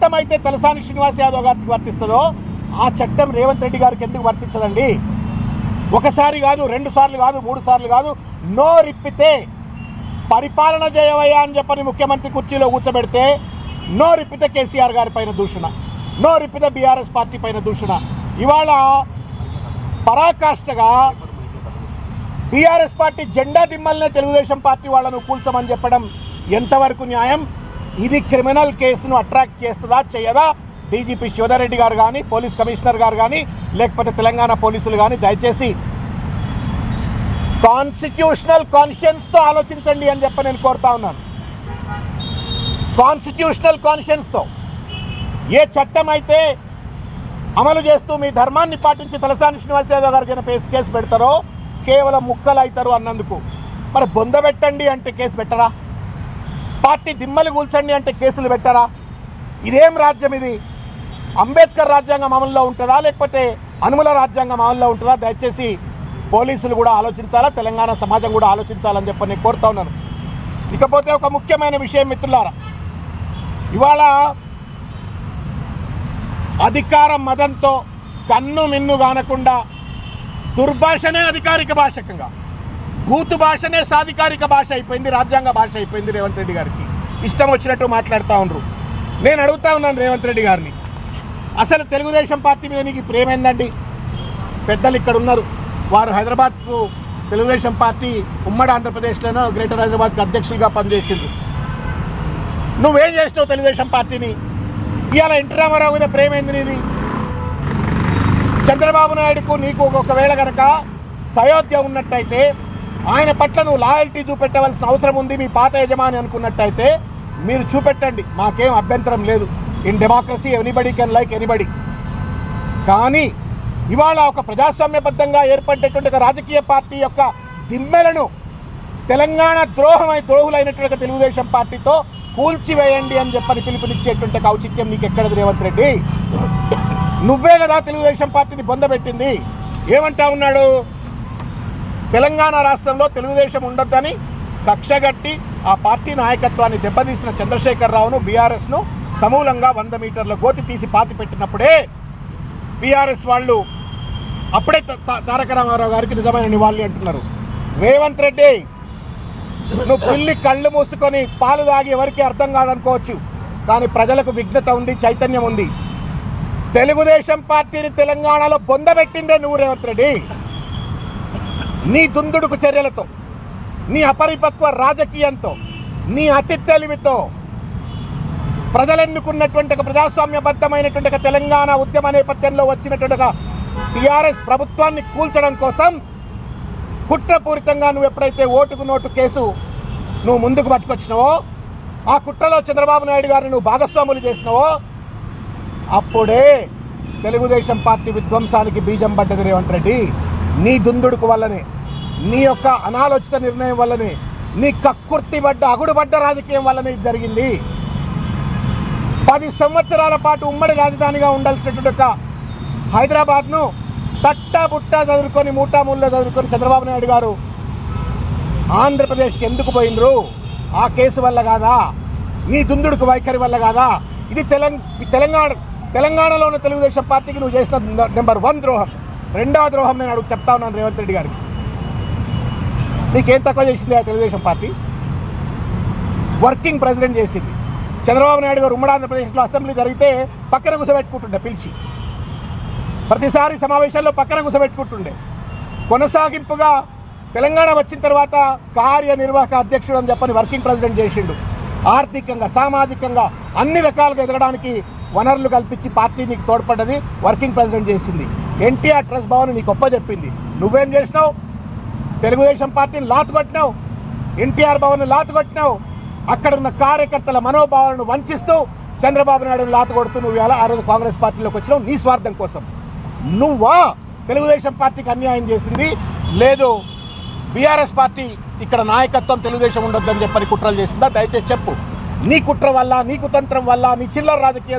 చట్టం అయితే తలసాని శ్రీనివాస్ యాదవ్ గారికి వర్తిస్తుందో ఆ చట్టం రేవంత్ రెడ్డి గారికి ఎందుకు వర్తించదండి? ఒకసారి కాదు, 2 సార్లు కాదు, 3 సార్లు కాదు, నోరిప్పితే పరిపాలన చేయవయ్యా అని చెప్పని ముఖ్యమంత్రి కుర్చీలో కూర్చోబెడితే నోరిప్పితే కేసీఆర్ గారి పైన దూషణ, నోరిప్పితే బీఆర్ఎస్ పార్టీ పైన దూషణ. ఇవాళ పరాకాష్ఠగా బీఆర్ఎస్ పార్టీ జెండా దిమ్మల్నే తెలుగుదేశం పార్టీ వాళ్ళను కూల్చమని చెప్పడం ఎంతవరకు న్యాయం? ఇది క్రిమినల్ కేసును అట్రాక్ట్ చేస్తుందా చేయదా? డీజీపీ శివధర్ రెడ్డి గారు కానీ, పోలీస్ కమిషనర్ గారు కానీ, లేకపోతే తెలంగాణ పోలీసులు కానీ దయచేసి కాన్స్టిట్యూషనల్ కాన్షియన్స్తో ఆలోచించండి అని చెప్పి నేను కోరుతా ఉన్నాను. కాన్స్టిట్యూషనల్ కాన్షియన్స్తో ఏ చట్టం అయితే అమలు చేస్తూ మీ ధర్మాన్ని పాటించి తలసాని శ్రీనివాస్ యాదవ్ గారికి కేసు పెడతారో కేవలం ముక్కలు అవుతారు అన్నందుకు. మరి బొందబెట్టండి అంటే కేసు పెట్టరా? పార్టీ దిమ్మలు కూల్చండి అంటే కేసులు పెట్టరా? ఇదేం రాజ్యం ఇది? అంబేద్కర్ రాజ్యాంగం అమల్లో ఉంటుందా, లేకపోతే అనుముల రాజ్యాంగం అమల్లో ఉంటుందా? దయచేసి పోలీసులు కూడా ఆలోచించాలా, తెలంగాణ సమాజం కూడా ఆలోచించాలని చెప్పి నేను కోరుతా ఉన్నాను. ఇకపోతే ఒక ముఖ్యమైన విషయం మిత్రులారా, ఇవాళ అధికార మదంతో కన్ను మిన్ను కానకుండా దుర్భాషనే అధికారిక భాషకంగా, బూతు భాషనే సాధికారిక భాష అయిపోయింది, రాజ్యాంగ భాష అయిపోయింది. రేవంత్ రెడ్డి గారికి ఇష్టం వచ్చినట్టు మాట్లాడుతూ ఉన్నారు. నేను అడుగుతా ఉన్నాను రేవంత్ రెడ్డి గారిని, అసలు తెలుగుదేశం పార్టీ మీద నీకు ప్రేమ ఏందండి? పెద్దలు ఇక్కడ ఉన్నారు, వారు హైదరాబాద్కు తెలుగుదేశం పార్టీ ఉమ్మడి ఆంధ్రప్రదేశ్లోనో గ్రేటర్ హైదరాబాద్కి అధ్యక్షులుగా పనిచేసిండ్రు. నువ్వేం చేసినావు తెలుగుదేశం పార్టీని? ఇవాళ ఎన్టీ రామారావు మీద ప్రేమ ఏంది నీది? చంద్రబాబు నాయుడుకు నీకు ఒకవేళ కనుక సయోధ్య ఉన్నట్టయితే, ఆయన పట్ల నువ్వు లాయల్టీ చూపెట్టవలసిన అవసరం ఉంది మీ పాత యజమాని అనుకున్నట్టయితే మీరు చూపెట్టండి, మాకేం అభ్యంతరం లేదు. In democracy anybody can like anybody. కానీ ఇవాళ ఒక ప్రజాస్వామ్యబద్ధంగా ఏర్పడేటువంటి ఒక రాజకీయ పార్టీ యొక్క దిమ్మెలను తెలంగాణ ద్రోహులైనటువంటి తెలుగుదేశం పార్టీతో కూల్చివేయండి అని చెప్పని పిలుపునిచ్చేటువంటి ఔచిత్యం నీకు ఎక్కడది రేవంత్ రెడ్డి? నువ్వే కదా తెలుగుదేశం పార్టీని బొందబెట్టింది. ఏమంటా ఉన్నాడు? తెలంగాణ రాష్ట్రంలో తెలుగుదేశం ఉండొద్దని కక్షగట్టి ఆ పార్టీ నాయకత్వాన్ని దెబ్బతీసిన చంద్రశేఖరరావును, బీఆర్ఎస్ను సమూలంగా 100 మీటర్ల గోతి తీసి పాతి పెట్టినప్పుడే బీఆర్ఎస్ వాళ్ళు అప్పుడే తారక రామారావు గారికి నిజమైన నివాళి అంటున్నారు. రేవంత్ రెడ్డి, నువ్వు పిల్లి కళ్ళు మూసుకొని పాలు తాగి ఎవరికి అర్థం కాదనుకోవచ్చు, కానీ ప్రజలకు విఘ్నత ఉంది, చైతన్యం ఉంది. తెలుగుదేశం పార్టీని తెలంగాణలో బొందబెట్టిందే నువ్వు రేవంత్ రెడ్డి. నీ దుందుడుకు చర్యలతో, నీ అపరిపక్వ రాజకీయంతో, నీ అతి తెలివితో ప్రజలెన్నుకున్నటువంటి ఒక ప్రజాస్వామ్యబద్ధమైనటువంటి ఒక తెలంగాణ ఉద్యమ నేపథ్యంలో వచ్చినటువంటి ఒక టీఆర్ఎస్ ప్రభుత్వాన్ని కూల్చడం కోసం కుట్రపూరితంగా నువ్వు ఎప్పుడైతే ఓటుకు నోటు కేసు నువ్వు ముందుకు పట్టుకొచ్చినావో, ఆ కుట్రలో చంద్రబాబు నాయుడు గారిని నువ్వు భాగస్వాములు చేసినావో, అప్పుడే తెలుగుదేశం పార్టీ విధ్వంసానికి బీజం పడ్డది రేవంత్ రెడ్డి. నీ దుందుడుకు వల్లనే, నీ యొక్క అనాలోచిత నిర్ణయం వల్లనే, నీ కక్కుర్తిబడ్డ అగుడుబడ్డ రాజకీయం వల్లనే ఇది జరిగింది. 10 సంవత్సరాల పాటు ఉమ్మడి రాజధానిగా ఉండాల్సినటువంటి ఒక హైదరాబాద్ను తట్టా బుట్టా చదువుకొని మూటామూల్లో చదువుకొని చంద్రబాబు నాయుడు గారు ఆంధ్రప్రదేశ్కి ఎందుకు పోయినరు? ఆ కేసు వల్ల కాదా? నీ దుందుడుకు వైఖరి వల్ల కాదా? ఇది తెలంగాణలో ఉన్న తెలుగుదేశం పార్టీకి నువ్వు చేసిన నెంబర్ 1 ద్రోహం. రెండవ ద్రోహం నేను చెప్తా ఉన్నాను రేవంత్ రెడ్డి గారికి. నీకేం తక్కువ చేసింది ఆ తెలుగుదేశం పార్టీ? వర్కింగ్ ప్రెసిడెంట్ చేసింది. చంద్రబాబు నాయుడు గారు ఉమ్మడి ఆంధ్రప్రదేశ్లో అసెంబ్లీ జరిగితే పక్కన కూర్చోబెట్టుకుంటుండే, పిలిచి ప్రతిసారి సమావేశాల్లో పక్కన కూర్చోబెట్టుకుంటుండే. కొనసాగింపుగా తెలంగాణ వచ్చిన తర్వాత కార్యనిర్వాహక అధ్యక్షుడు అని చెప్పని వర్కింగ్ ప్రెసిడెంట్ చేసిండు. ఆర్థికంగా, సామాజికంగా అన్ని రకాలుగా ఎదగడానికి వనరులు కల్పించి పార్టీ నీకు తోడ్పడ్డది, వర్కింగ్ ప్రెసిడెంట్ చేసింది. ఎన్టీఆర్ ట్రస్ట్ భవన్ నీకు చెప్పింది. నువ్వేం చేసినావు? తెలుగుదేశం పార్టీని లాతుకొట్టినావు, ఎన్టీఆర్ భవన్ లాతుకొట్టినావు. అక్కడ ఉన్న కార్యకర్తల మనోభావాలను వంచిస్తూ చంద్రబాబు నాయుడుని లాతకొడుతూ నువ్వు ఆ రోజు కాంగ్రెస్ పార్టీలోకి వచ్చినావు నీ స్వార్థం కోసం. నువ్వా తెలుగుదేశం పార్టీకి అన్యాయం చేసింది? లేదు, బీఆర్ఎస్ పార్టీ ఇక్కడ నాయకత్వం తెలుగుదేశం ఉండొద్దని చెప్పని కుట్రలు చేసిందా? దయచేసి చెప్పు. నీ కుట్ర వల్ల, నీ కుతంత్రం వల్ల, నీ చిల్లర రాజకీయం